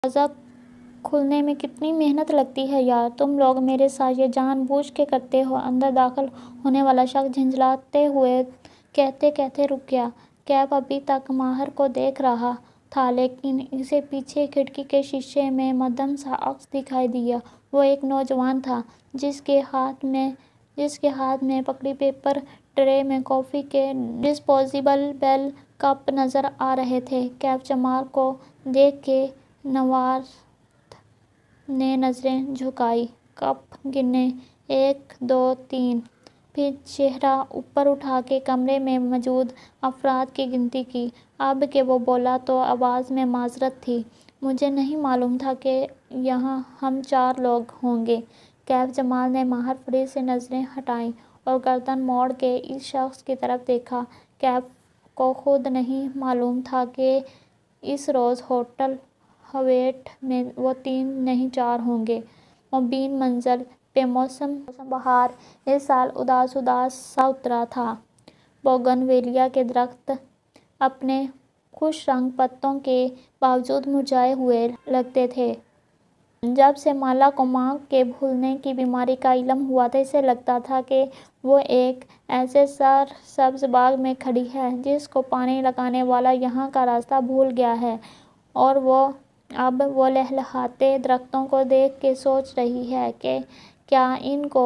دروازہ کھلنے میں کتنی محنت لگتی ہے یار، تم لوگ میرے ساتھ یہ جان بوجھ کے کرتے ہو۔ اندر داخل ہونے والا شخص جھنجھلاتے ہوئے کہتے کہتے رک گیا۔ کیف ابھی تک ماہر کو دیکھ رہا تھا لیکن اسے پیچھے کھڑکی کے شیشے میں مدھم سا عکس دکھائی دیا۔ وہ ایک نوجوان تھا جس کے ہاتھ میں پکڑی پیپر ٹرے میں کافی کے ڈسپوزیبل بیل کپ نظر آ رہے تھے۔ کیف جمال کو دیکھ کے نوارتھ نے نظریں جھکائیں، کپ گنے، 1 2 3، پھر چہرہ اوپر اٹھا کے کمرے میں موجود افراد کی گنتی کی۔ اب کہ وہ بولا تو آواز میں معذرت تھی، مجھے نہیں معلوم تھا کہ یہاں ہم 4 لوگ ہوں گے۔ کیف جمال نے ماہر فرید سے نظریں ہٹائیں اور گردن موڑ کے اس شخص کی طرف دیکھا۔ کیف کو خود نہیں معلوم تھا کہ اس روز ہوٹل ہیوٹ میں وہ 3 نہیں 4 ہوں گے۔ مبین منزل پہ موسم بہار اس سال اداس سا اترا تھا۔ بوگن ویلیا کے درخت اپنے خوش رنگ پتوں کے باوجود مرجھائے ہوئے لگتے تھے۔ جب سے مالا کو ماں کے بھولنے کی بیماری کا علم ہوا تھا، اسے لگتا تھا کہ وہ ایک ایسے سرسبز باغ میں کھڑی ہے جس کو پانی لگانے والا یہاں کا راستہ بھول گیا ہے، اور اب وہ لہلہاتے درختوں کو دیکھ کے سوچ رہی ہے کہ کیا ان کو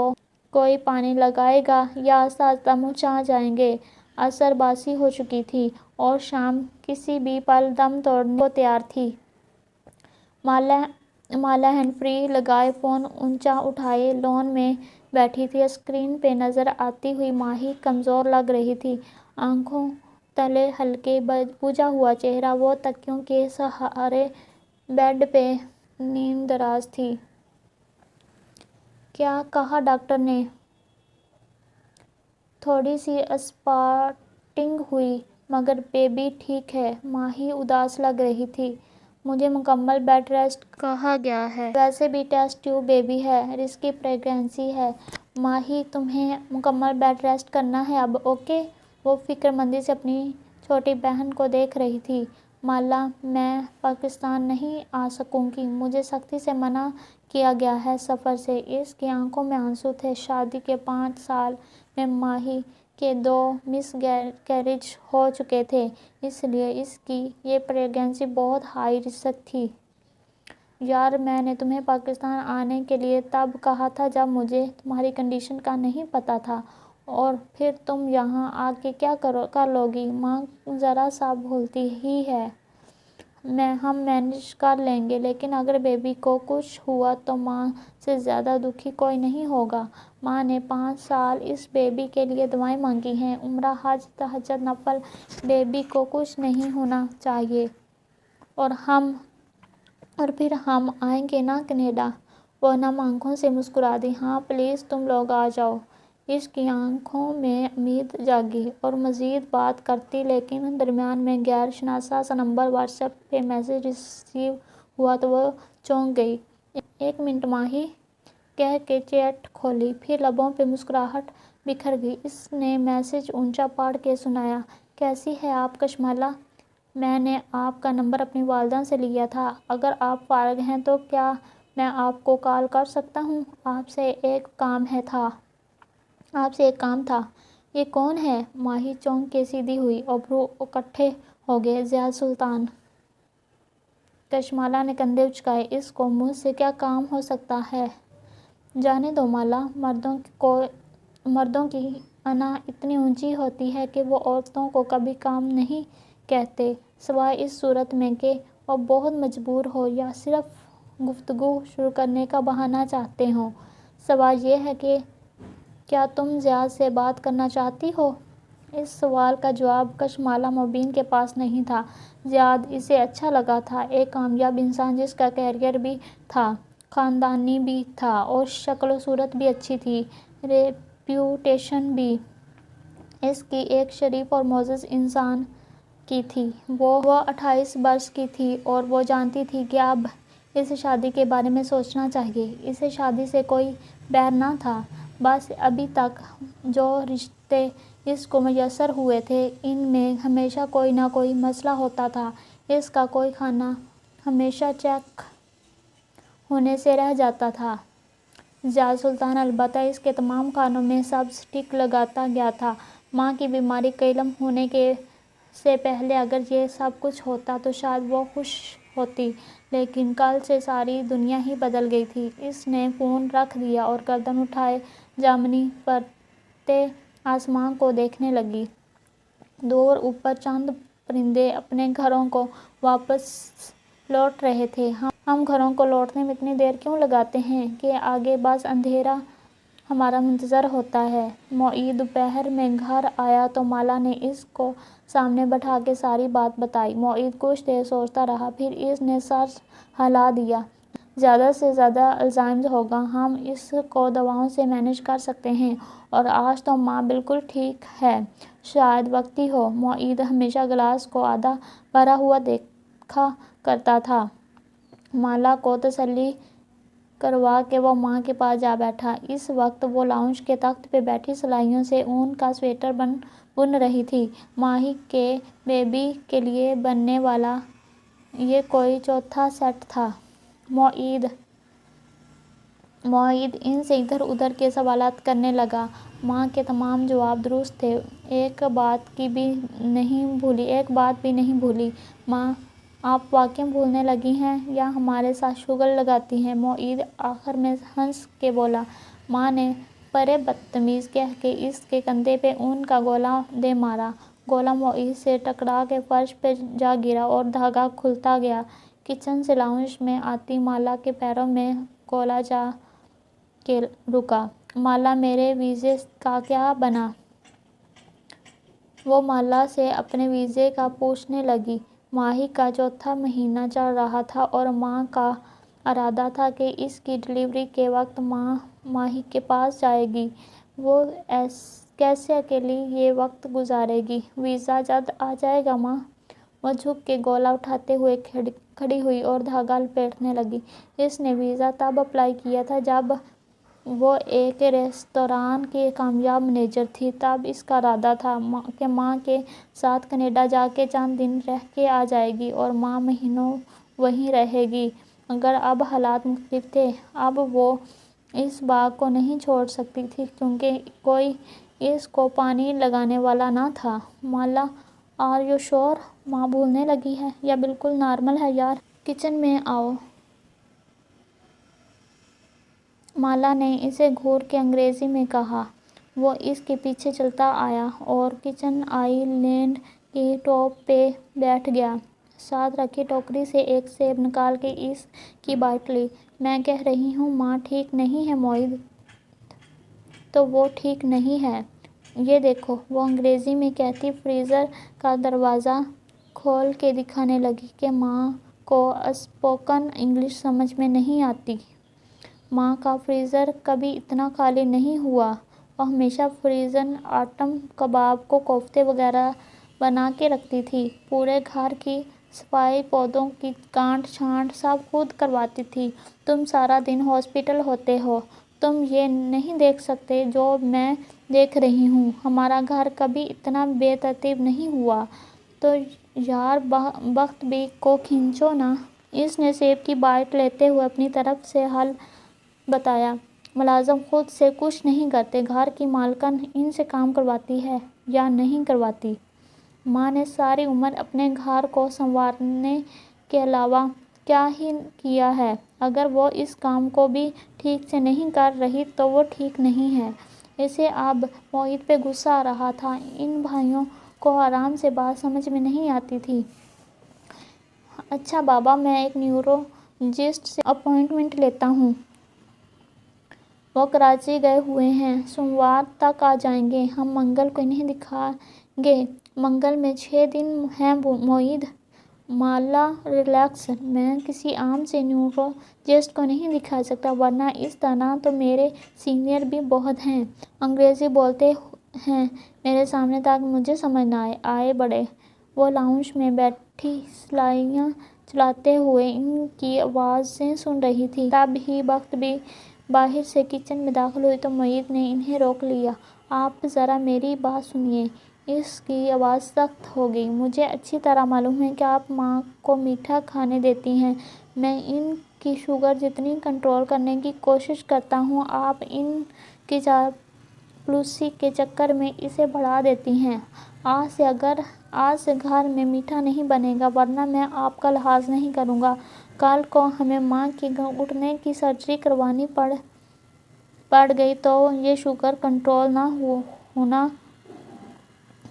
کوئی پانی لگائے گا یا آہستہ آہستہ مرجھا جائیں گے۔ عصر باسی ہو چکی تھی اور شام کسی بھی پل دم توڑنے کو تیار تھی۔ مالا ہینڈ فری لگائے فون اونچا اٹھائے لان میں بیٹھی تھی۔ اسکرین پہ نظر آتی ہوئی ماہی کمزور لگ رہی تھی، آنکھوں تلے ہلکے بجھا ہوا چہرہ۔ وہ تکیوں کے سہارے بیڈ پہ نیم دراز تھی۔ کیا کہا ڈاکٹر نے؟ تھوڑی سی اسپاٹنگ ہوئی مگر بیبی ٹھیک ہے۔ ماہی اداس لگ رہی تھی۔ مجھے مکمل بیڈ ریسٹ کہا گیا ہے۔ ویسے بھی ٹیسٹ ٹیوب بیبی ہے، رسکی پریگنینسی ہے۔ ماہی تمہیں مکمل بیڈ ریسٹ کرنا ہے اب، اوکے؟ وہ فکر مندی سے اپنی چھوٹی بہن کو دیکھ رہی تھی۔ مالا میں پاکستان نہیں آ سکوں گی، مجھے سختی سے منع کیا گیا ہے سفر سے۔ اس کی آنکھوں میں آنسو تھے۔ شادی کے 5 سال میں ماہی کے 2 مس کیریج ہو چکے تھے، اس لیے اس کی یہ پریگنینسی بہت ہائی رسک تھی۔ یار میں نے تمہیں پاکستان آنے کے لیے تب کہا تھا جب مجھے تمہاری کنڈیشن کا نہیں پتہ تھا، اور پھر تم یہاں آ کے کیا کر لوگی؟ ماں ذرا سا بولتی ہی ہے، ہم مینج کر لیں گے، لیکن اگر بیبی کو کچھ ہوا تو ماں سے زیادہ دکھی کوئی نہیں ہوگا۔ ماں نے 5 سال اس بیبی کے لیے دعائیں مانگی ہیں، عمرہ، حج، تہجد، نفل، بیبی کو کچھ نہیں ہونا چاہیے، اور پھر ہم آئیں گے نا کینیڈا۔ وہ نم آنکھوں سے مسکرا دی۔ ہاں پلیز تم لوگ آ جاؤ۔ اس کی آنکھوں میں امید جاگی اور مزید بات کرتی، لیکن درمیان میں غیر شناسا سا نمبر واٹس ایپ پہ میسج ریسیو ہوا تو وہ چونک گئی۔ 1 منٹ ماہی کہہ کے چیٹ کھولی، پھر لبوں پہ مسکراہٹ بکھر گئی۔ اس نے میسج اونچا پڑھ کے سنایا، کیسی ہیں آپ کشمالہ؟ میں نے آپ کا نمبر اپنی والدہ سے لیا تھا، اگر آپ فارغ ہیں تو کیا میں آپ کو کال کر سکتا ہوں؟ آپ سے ایک کام تھا۔ یہ کون ہے؟ ماہی چونک کے سیدھی ہوئی، ابرو اکٹھے ہو گئے۔ ضیاء سلطان۔ کشمالہ نے کندھے اچکائے، اس کو مجھ سے کیا کام ہو سکتا ہے؟ جانے دو مالا، مردوں کی انا اتنی اونچی ہوتی ہے کہ وہ عورتوں کو کبھی کام نہیں کہتے، سوائے اس صورت میں کہ وہ بہت مجبور ہوں یا صرف گفتگو شروع کرنے کا بہانہ چاہتے ہوں۔ سوال یہ ہے کہ کیا تم ضیاء سے بات کرنا چاہتی ہو؟ اس سوال کا جواب کشمالہ مبین کے پاس نہیں تھا۔ ضیاء اسے اچھا لگا تھا، ایک کامیاب انسان جس کا کیریئر بھی تھا، خاندانی بھی تھا اور شکل و صورت بھی اچھی تھی، ریپیوٹیشن بھی اس کی ایک شریف اور معزز انسان کی تھی۔ وہ 28 برس کی تھی اور وہ جانتی تھی کہ اب اسے شادی کے بارے میں سوچنا چاہیے۔ اسے شادی سے کوئی بیر نہ تھا، بس ابھی تک جو رشتے اس کو میسر ہوئے تھے ان میں ہمیشہ کوئی نہ کوئی مسئلہ ہوتا تھا۔ اس کا کوئی ہمیشہ چیک ہونے سے رہ جاتا تھا۔ زیاد سلطان البتہ اس کے تمام کانوں میں سبز ٹک لگاتا گیا تھا۔ ماں کی بیماری کا علم ہونے سے پہلے اگر یہ سب کچھ ہوتا تو شاید وہ خوش ہوتی، لیکن کل سے ساری دنیا ہی بدل گئی تھی۔ اس نے فون رکھ دیا اور گردن اٹھائے جامنی پرتے آسمان کو دیکھنے لگی۔ دور اوپر چند پرندے اپنے گھروں کو واپس لوٹ رہے تھے۔ ہم گھروں کو لوٹنے میں اتنی دیر کیوں لگاتے ہیں کہ آگے بس اندھیرا ہمارا منتظر ہوتا ہے۔ معید دوپہر میں گھر آیا تو مالا نے اس کو سامنے بٹھا کے ساری بات بتائی۔ معید کچھ دیر سوچتا رہا، پھر اس نے سر ہلا دیا۔ زیادہ سے زیادہ الزائمر ہوگا، ہم اس کو دواؤں سے مینج کر سکتے ہیں، اور آج تو ماں بالکل ٹھیک ہے، شاید وقتی ہو۔ معید ہمیشہ گلاس کو آدھا بھرا ہوا دیکھا کرتا تھا۔ مالا کو تسلی کروا کے وہ ماں کے پاس جا بیٹھا۔ اس وقت وہ لاؤنج کے تخت پہ بیٹھی سلائیوں سے اون کا سویٹر بن رہی تھی۔ ماہی کے بیبی کے لیے بننے والا یہ کوئی چوتھا سیٹ تھا۔ معید ان سے ادھر ادھر کے سوالات کرنے لگا۔ ماں کے تمام جواب درست تھے، ایک بات بھی نہیں بھولی۔ ماں، آپ واقعی بھولنے لگی ہیں یا ہمارے ساتھ شغل لگاتی ہیں؟ معید آخر میں ہنس کے بولا۔ ماں نے پرے بدتمیز کہہ کے اس کے کندھے پہ اون کا گولا دے مارا۔ گولا معید سے ٹکرا کے فرش پہ جا گرا اور دھاگا کھلتا گیا۔ کچن سے لاؤنج میں آتی مالا کے پیروں میں گولا جا کے رکا۔ مالا، میرے ویزے کا کیا بنا؟ وہ مالا سے اپنے ویزے کا پوچھنے لگی۔ ماہی کا چوتھا مہینہ چل رہا تھا اور ماں کا ارادہ تھا کہ اس کی ڈلیوری کے وقت ماں ماہی کے پاس جائے گی۔ وہ کیسے اکیلی یہ وقت گزارے گی؟ ویزا جلد آ جائے گا ماں؟ وہ جھک کے گولا اٹھاتے ہوئے کھڑی ہوئی اور دھاگا لپیٹنے لگی۔ اس نے ویزا تب اپلائی کیا تھا جب وہ ایک ریستوران کی کامیاب مینیجر تھی۔ تب اس کا ارادہ تھا کہ ماں کے ساتھ کینیڈا جا کے چند دن رہ کے آ جائے گی اور ماں مہینوں وہیں رہے گی، مگر اب حالات مختلف تھے۔ اب وہ اس باغ کو نہیں چھوڑ سکتی تھی کیونکہ کوئی اس کو پانی لگانے والا نہ تھا۔ مالا، آر یو شور؟ ماں بھولنے لگی ہے یا بالکل نارمل ہے یار؟ کچن میں آؤ۔ مالا نے اسے گھور کے انگریزی میں کہا۔ وہ اس کے پیچھے چلتا آیا اور کچن آئی لینڈ کی ٹاپ پہ بیٹھ گیا۔ ساتھ رکھی ٹوکری سے ایک سیب نکال کے اس کی بائٹ لی۔ میں کہہ رہی ہوں ماں ٹھیک نہیں ہے معید۔ تو وہ ٹھیک نہیں ہے۔ یہ دیکھو، وہ انگریزی میں کہتی فریزر کا دروازہ کھول کے دکھانے لگی کہ ماں کو اسپوکن انگلش سمجھ میں نہیں آتی۔ ماں کا فریزر کبھی اتنا خالی نہیں ہوا۔ وہ ہمیشہ فروزن آئٹم، کباب کو کوفتے وغیرہ بنا کے رکھتی تھی۔ پورے گھر کی صفائی، پودوں کی کاٹ چھانٹ سب خود کرواتی تھی۔ تم سارا دن ہاسپٹل ہوتے ہو، تم یہ نہیں دیکھ سکتے جو میں دیکھ رہی ہوں۔ ہمارا گھر کبھی اتنا بے ترتیب نہیں ہوا۔ تو یار بخت بھی کو کھینچو نا۔ اس نے سیب کی بائٹ لیتے ہوئے اپنی طرف سے حل بتایا۔ ملازم خود سے کچھ نہیں کرتے، گھر کی مالکن ان سے کام کرواتی ہے یا نہیں کرواتی۔ ماں نے ساری عمر اپنے گھر کو سنوارنے کے علاوہ کیا ہی کیا ہے؟ اگر وہ اس کام کو بھی ٹھیک سے نہیں کر رہی تو وہ ٹھیک نہیں ہے۔ اسے اب معید پہ غصہ آ رہا تھا۔ ان بھائیوں کو آرام سے بات سمجھ میں نہیں آتی تھی۔ اچھا بابا، میں ایک نیورولوجسٹ سے اپائنٹمنٹ لیتا ہوں۔ وہ کراچی گئے ہوئے ہیں، سوموار تک آ جائیں گے۔ ہم منگل کو انہیں دکھائیں گے۔ منگل میں 6 دن ہیں معید۔ مالا ریلیکس، میں کسی عام سے نیورولوجسٹ کو نہیں دکھا سکتا، ورنہ اس طرح تو میرے سینئر بھی بہت ہیں، انگریزی بولتے ہیں میرے سامنے تاکہ مجھے سمجھ نہ آئے بڑے۔ وہ لاؤنج میں بیٹھی سلائیاں چلاتے ہوئے ان کی آوازیں سن رہی تھی۔ تب ہی بخت بھی باہر سے کچن میں داخل ہوئی تو معید نے انہیں روک لیا۔ آپ ذرا میری بات سنیے، اس کی آواز سخت ہو گئی۔ مجھے اچھی طرح معلوم ہے کہ آپ ماں کو میٹھا کھانے دیتی ہیں۔ میں ان کی شوگر جتنی کنٹرول کرنے کی کوشش کرتا ہوں، آپ ان کی چاپلوسی کے چکر میں اسے بڑھا دیتی ہیں۔ آج سے گھر میں میٹھا نہیں بنے گا، ورنہ میں آپ کا لحاظ نہیں کروں گا۔ کل کو ہمیں ماں کی گھٹنے کی سرجری کروانی پڑ گئی تو یہ شوگر کنٹرول نہ ہونا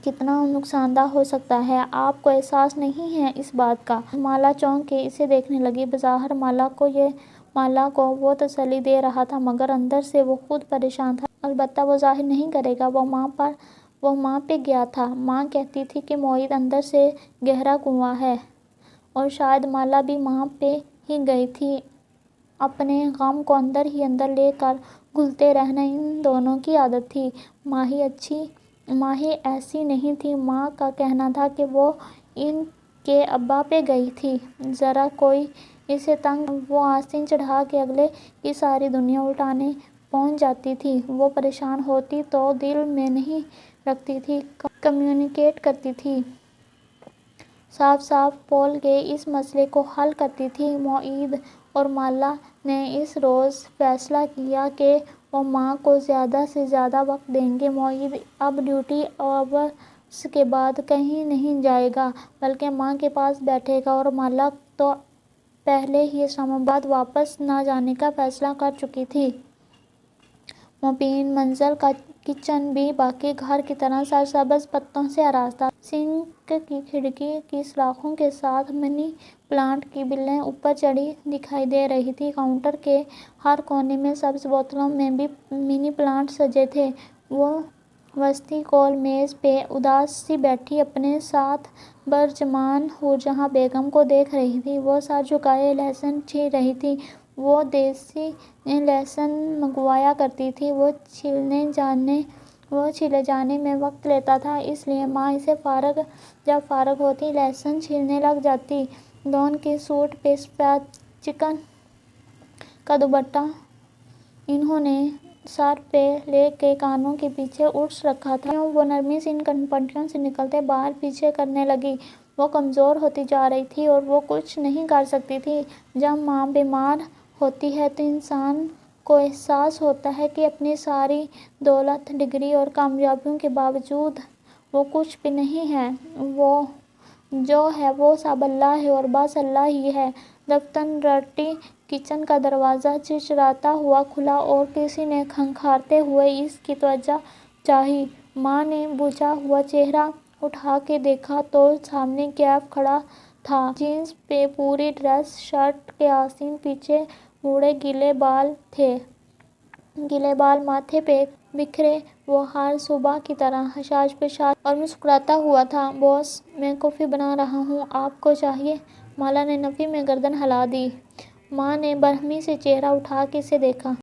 کتنا نقصان دہ ہو سکتا ہے، آپ کو احساس نہیں ہے اس بات کا؟ مالا چونک کے اسے دیکھنے لگی۔ بظاہر مالا کو وہ تسلی دے رہا تھا، مگر اندر سے وہ خود پریشان تھا۔ البتہ وہ ظاہر نہیں کرے گا، وہ ماں پہ گیا تھا۔ ماں کہتی تھی کہ معید اندر سے گہرا کنواں ہے، اور شاید مالا بھی ماں پہ ہی گئی تھی۔ اپنے غم کو اندر ہی اندر لے کر گھلتے رہنا ان دونوں کی عادت تھی۔ ماہی ایسی نہیں تھی۔ ماں کا کہنا تھا کہ وہ ان کے ابا پہ گئی تھی۔ ذرا کوئی اسے تنگ وہ آستین چڑھا کے اگلے کی ساری دنیا الٹانے پہنچ جاتی تھی۔ وہ پریشان ہوتی تو دل میں نہیں رکھتی تھی، کمیونیکیٹ کرتی تھی۔ صاف صاف بول کے اس مسئلے کو حل کرتی تھی۔ معید اور مالا نے اس روز فیصلہ کیا کہ وہ ماں کو زیادہ سے زیادہ وقت دیں گے۔ معید اب ڈیوٹی آورز کے بعد کہیں نہیں جائے گا، بلکہ ماں کے پاس بیٹھے گا، اور مالا تو پہلے ہی اسلام آباد واپس نہ جانے کا فیصلہ کر چکی تھی۔ مبین منزل کا کچن بھی باقی گھر کی طرح سرسبز پتوں سے آراستہ تھا۔ سنک کی کھڑکی کی سلاخوں کے ساتھ منی پلانٹ کی بلیں اوپر چڑھی دکھائی دے رہی تھیں۔ کاؤنٹر کے ہر کونے میں سبز بوتلوں میں بھی منی پلانٹ سجے تھے۔ وہ وسطی گول میز پہ اداس سی بیٹھی اپنے ساتھ برجمان نورجہاں بیگم کو دیکھ رہی تھی۔ وہ سر جھکائے لہسن چھیل رہی تھیں۔ وہ دیسی لہسن منگوایا کرتی تھی۔ وہ چھیلے جانے میں وقت لیتا تھا، اس لیے ماں اسے جب فارغ ہوتی لہسن چھیلنے لگ جاتی۔ لون کے سوٹ پہ سفید چکن کا دوپٹہ انہوں نے سر پہ لے کے کانوں کے پیچھے اڑس رکھا تھا۔ وہ نرمی سے ان پٹیوں سے نکلتے بال پیچھے کرنے لگی۔ وہ کمزور ہوتی جا رہی تھی اور وہ کچھ نہیں کر سکتی تھی۔ جب ماں بیمار ہوتی ہے تو انسان کو احساس ہوتا ہے کہ اپنی ساری دولت، ڈگری اور کامیابیوں کے باوجود وہ کچھ بھی نہیں ہے۔ وہ جو ہے وہ سب اللہ ہے اور بس اللہ ہی ہے۔ دفتر ڈرٹی کچن کا دروازہ چرچراتا ہوا کھلا اور کسی نے کھنکھارتے ہوئے اس کی توجہ چاہی۔ ماں نے بجھا ہوا چہرہ اٹھا کے دیکھا تو سامنے کیف کھڑا تھا۔ جینس پہ پوری ڈریس، شرٹ کے آستین پیچھے مڑے، گیلے بال تھے۔ گیلے بال ماتھے پہ بکھرے۔ وہ ہر صبح کی طرح حشاش پشاش اور مسکراتا ہوا تھا۔ باس، میں کافی بنا رہا ہوں، آپ کو چاہیے؟ مالا نے نفی میں گردن ہلا دی۔ ماں نے برہمی سے چہرہ اٹھا کے اسے دیکھا۔